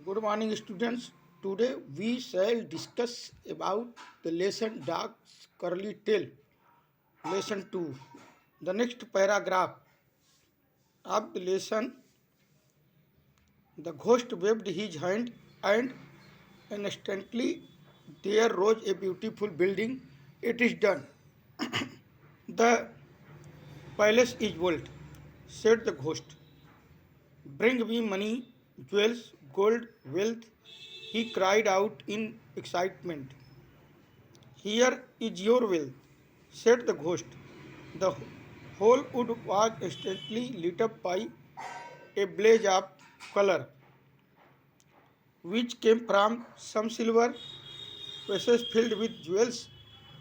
Good morning, students. Today we shall discuss about the lesson Dog's Curly Tail. Lesson 2. The next paragraph of the lesson, the ghost waved his hand and instantly there rose a beautiful building. It is done. The palace is built, said the ghost. Bring me money, jewels, gold, wealth, he cried out in excitement. Here is your wealth, said the ghost. The whole wood was instantly lit up by a blaze of color, which came from some silver vases filled with jewels,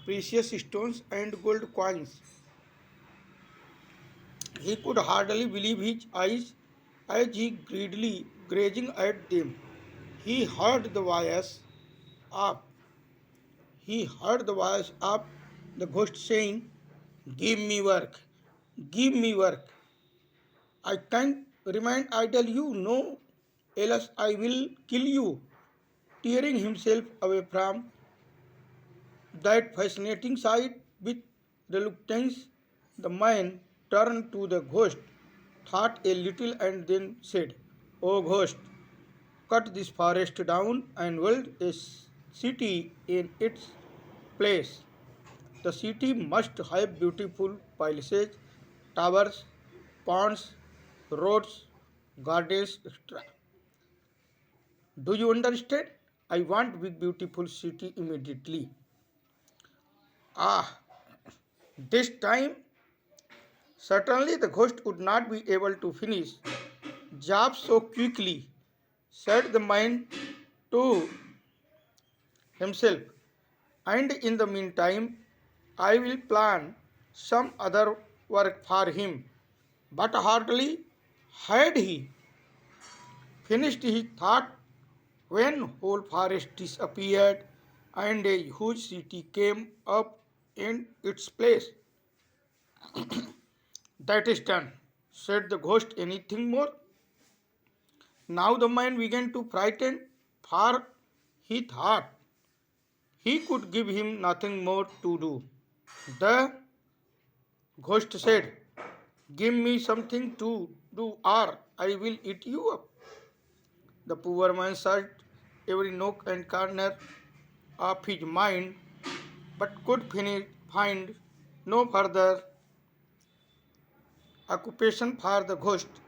precious stones, and gold coins. He could hardly believe his eyes as he greedily gazing at them. He heard the voice of he heard the voice of the ghost saying, "Give me work, give me work. I can't remain idle, you know, else I will kill you." Tearing himself away from that fascinating sight with reluctance, the man turned to the ghost, thought a little, and then said, "O ghost, cut this forest down and build a city in its place. The city must have beautiful palaces, towers, ponds, roads, gardens, etc. Do you understand? I want big beautiful city immediately." Ah, this time certainly the ghost would not be able to finish job so quickly, said the man to himself. And in the meantime, I will plan some other work for him. But hardly had he finished his thought when whole forest disappeared and a huge city came up in its place. "That is done," said the ghost. "Anything more?" Now the man began to frighten, for he thought he could give him nothing more to do. The ghost said, "Give me something to do, or I will eat you up." The poor man searched every nook and corner of his mind, but could find no further occupation for the ghost,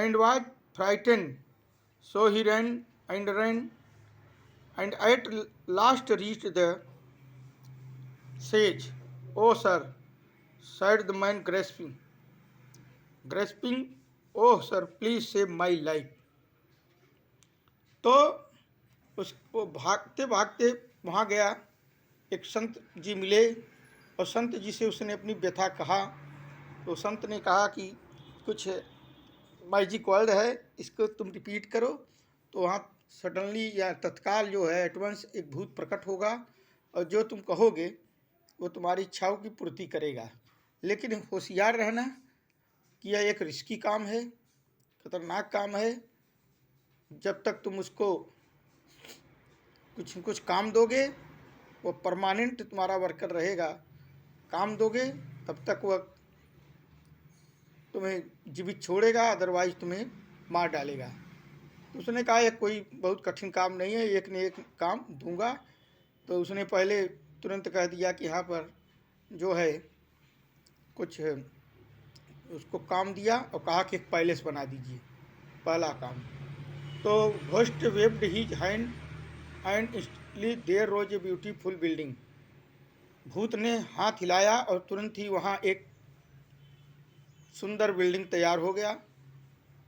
and was frightened. So he ran, and at last reached the sage. "Oh, sir," said the man, grasping, "Oh, sir, please save my life." तो उस वो भागते भागते वहाँ गया। एक संत जी मिले और संत जी से उसने अपनी व्यथा कहा। तो संत ने कहा कि कुछ मैजिक वर्ड है, इसको तुम रिपीट करो, तो वहाँ सडनली या तत्काल जो है एटवांस एक भूत प्रकट होगा और जो तुम कहोगे वो तुम्हारी इच्छाओं की पूर्ति करेगा। लेकिन होशियार रहना कि यह एक रिस्की काम है, खतरनाक काम है। जब तक तुम उसको कुछ न कुछ काम दोगे, वो परमानेंट तुम्हारा वर्कर रहेगा। काम दोगे तब तक वह तुम्हें जीवित छोड़ेगा, अदरवाइज तुम्हें मार डालेगा। तो उसने कहा यह कोई बहुत कठिन काम नहीं है, एक न एक काम दूंगा। तो उसने पहले तुरंत कह दिया कि यहाँ पर जो है कुछ उसको काम दिया और कहा कि एक पैलेस बना दीजिए, पहला काम। तो ghost waved his hand and instantly there rose a beautiful building. भूत ने हाथ हिलाया और तुरंत ही वहाँ एक सुंदर बिल्डिंग तैयार हो गया।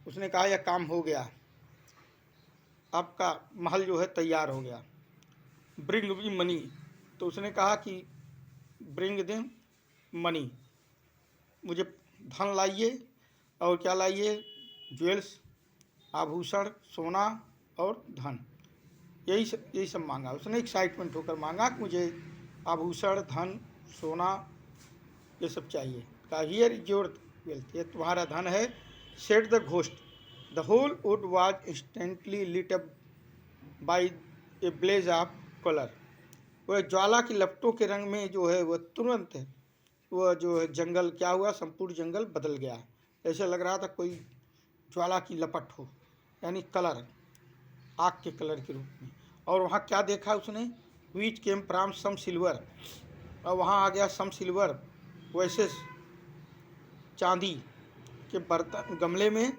उसने कहा यह काम हो गया, आपका महल जो है तैयार हो गया। Bring me money. तो उसने कहा कि ब्रिंग देम मनी, मुझे धन लाइए। और क्या लाइए? ज्वेल्स, आभूषण, सोना और धन। यही सब मांगा। उसने एक्साइटमेंट होकर मांगा कि मुझे आभूषण, धन, सोना ये सब चाहिए। कहा हियर इज योर वेल्थ, ये तुम्हारा धन है। Said the ghost. The whole wood was instantly lit up by a blaze of colour. वह ज्वाला की लपटों के रंग में जो है वह तुरंत वह जो है जंगल क्या हुआ, संपूर्ण जंगल बदल गया। ऐसे लग रहा था कोई ज्वाला की लपट हो, यानी कलर, आग के कलर के रूप में। और वहाँ क्या देखा उसने, which came from some silver, और वहाँ आ गया सम सिल्वर, वैसे चांदी के बर्तन, गमले में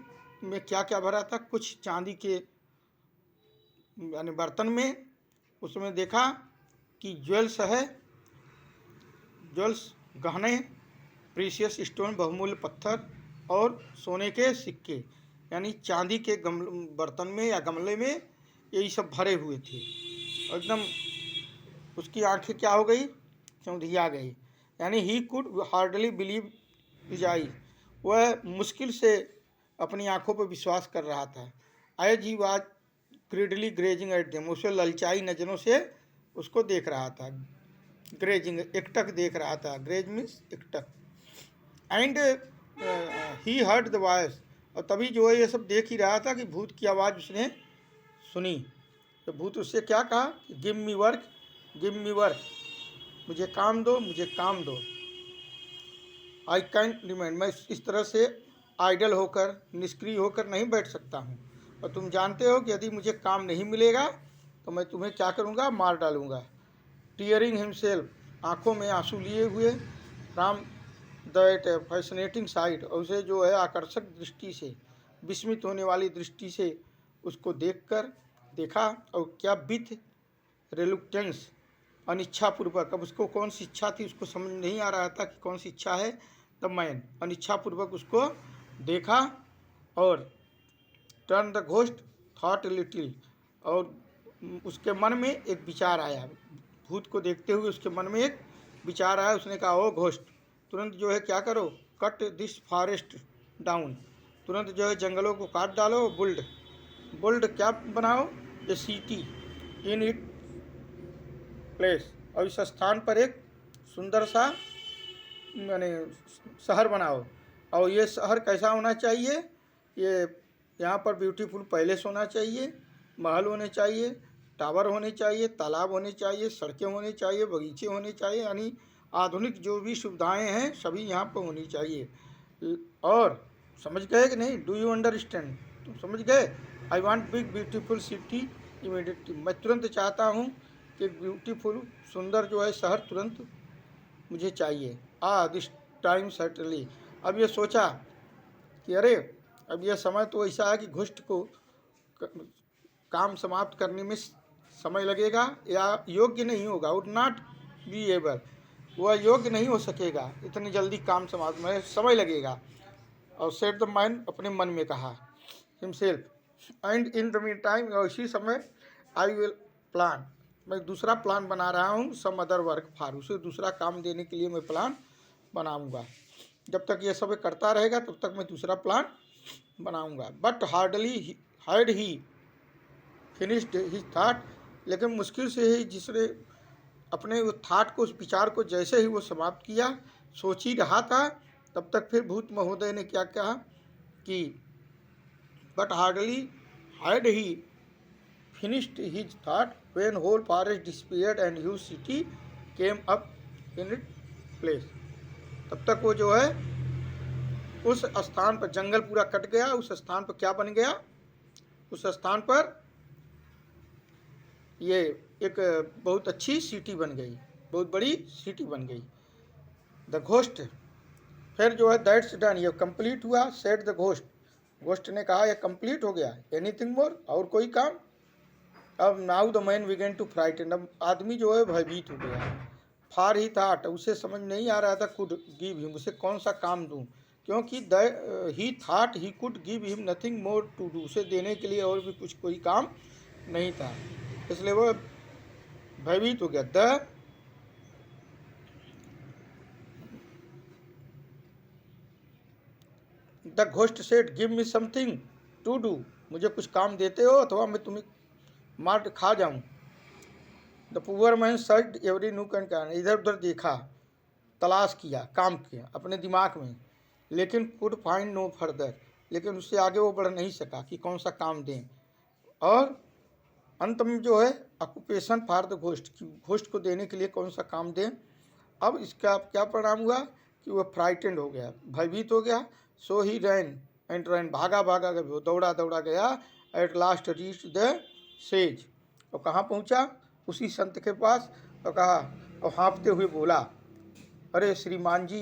क्या क्या भरा था, कुछ चांदी के यानी बर्तन में। उसमें देखा कि ज्वेल्स है, ज्वेल्स गहने, प्रीशियस स्टोन बहुमूल्य पत्थर, और सोने के सिक्के, यानी चांदी के बर्तन में या गमले में यही सब भरे हुए थे। एकदम उसकी आंखें क्या हो गई, चौंधिया गई, यानी he could hardly believe his eyes, वह मुश्किल से अपनी आंखों पर विश्वास कर रहा था। As he was greedily grazing at them, उसे ललचाई नजरों से उसको देख रहा था। ग्रेजिंग, एकटक देख रहा था, ग्रेज मीन्स एकटक। And he heard the voice, और तभी जो है ये सब देख ही रहा था कि भूत की आवाज़ उसने सुनी। तो भूत उससे क्या कहा, give me work, give me work, मुझे काम दो, मुझे काम दो। आई कैन रिमेंड, मैं इस तरह से आइडल होकर, निष्क्रिय होकर नहीं बैठ सकता हूँ। और तुम जानते हो कि यदि मुझे काम नहीं मिलेगा तो मैं तुम्हें क्या करूँगा, मार डालूँगा। टीयरिंग हिमसेल्फ, आँखों में आंसू लिए हुए, फ्रॉम दैट फैसिनेटिंग साइड, और उसे जो है आकर्षक दृष्टि से, विस्मित होने वाली दृष्टि से उसको देखा। और क्या विथ रिलुक्टेंस, अनिच्छापूर्वक, अब उसको कौन सी इच्छा थी उसको समझ नहीं आ रहा था कि कौन सी इच्छा है। द मैन, अनिच्छापूर्वक उसको देखा। और turn the ghost thought little, और उसके मन में एक विचार आया, भूत को देखते हुए उसके मन में एक विचार आया। उसने कहा, ओ घोस्ट, तुरंत जो है क्या करो, कट दिस फॉरेस्ट डाउन, तुरंत जो है जंगलों को काट डालो। बुल्ड, बुल्ड क्या बनाओ, ए सिटी इन इट प्लेस, और इस स्थान पर एक सुंदर सा यानी शहर बनाओ। और ये शहर कैसा होना चाहिए, ये यहाँ पर ब्यूटीफुल पैलेस होना चाहिए, महल होने चाहिए, टावर होने चाहिए, तालाब होने चाहिए, सड़कें होनी चाहिए, बगीचे होने चाहिए, यानी आधुनिक जो भी सुविधाएं हैं सभी यहाँ पर होनी चाहिए। और समझ गए कि नहीं, डू यू अंडरस्टैंड, तुम समझ गए। I want big beautiful city immediately, मैं तुरंत चाहता हूँ कि ब्यूटीफुल सुंदर जो है शहर तुरंत मुझे चाहिए। दिस टाइम सर्टनली, अब ये सोचा कि अरे अब यह समय तो ऐसा है कि घुष्ट को काम समाप्त करने में समय लगेगा या योग्य नहीं होगा, वुड नॉट बी एबल, वह योग्य नहीं हो सकेगा इतनी जल्दी काम समाप्त में, समय लगेगा। और सेट द माइंड, अपने मन में कहा himself, and in the mean time, और इसी समय आई विल प्लान, मैं दूसरा प्लान बना रहा हूँ, सम अदर वर्क फॉर, उसे दूसरा काम देने के लिए मैं प्लान बनाऊँगा। जब तक ये सब करता रहेगा तब तक मैं दूसरा प्लान बनाऊँगा। But hardly had he finished his thought, लेकिन मुश्किल से ही जिसने अपने उस थाट को, उस विचार को जैसे ही वो समाप्त किया, सोच ही रहा था, तब तक फिर भूत महोदय ने क्या कहा कि but hardly had he finished his thought when whole forest disappeared and huge city came up in its place। तब तक वो जो है उस स्थान पर, जंगल पूरा कट गया, उस स्थान पर क्या बन गया, उस स्थान पर ये एक बहुत अच्छी सिटी बन गई, बहुत बड़ी सिटी बन गई। द घोस्ट, फिर जो है दैट्स डन, ये कंप्लीट हुआ। सेड द घोस्ट, घोस्ट ने कहा यह कंप्लीट हो गया, एनीथिंग मोर, और कोई काम। अब now the man began to frighten, अब आदमी जो है भयभीत हो गया। फार ही थाट, उसे समझ नहीं आ रहा था कुड गिव हिम, उसे कौन सा काम दूं, क्योंकि he thought he could give him nothing more to do, उसे देने के लिए और भी कुछ कोई काम नहीं था, इसलिए वो भयभीत हो गया। The ghost said give me something to do, मुझे कुछ काम देते हो अथवा मैं तुम्हें मार खा जाऊं। The poor man search every nook and corner, इधर उधर देखा, तलाश किया, काम किया अपने दिमाग में, लेकिन कुड फाइंड नो फर्दर, लेकिन उससे आगे वो बढ़ नहीं सका कि कौन सा काम दें। और अंत में जो है ऑक्यूपेशन फॉर द घोस्ट, कि घोस्ट को देने के लिए कौन सा काम दें। अब इसका क्या परिणाम हुआ कि वह फ्राइटेंड हो गया, भयभीत हो गया। सो ही रैन एंड रैन, भागा भागा कर वो दौड़ा दौड़ा गया। At last reach the sage, और कहाँ पहुँचा, उसी संत के पास, और कहा, और हाँफते हुए बोला, अरे श्रीमान जी,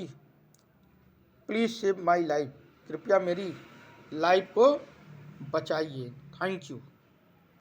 प्लीज़ सेव माई लाइफ, कृपया मेरी लाइफ को बचाइए, थैंक यू।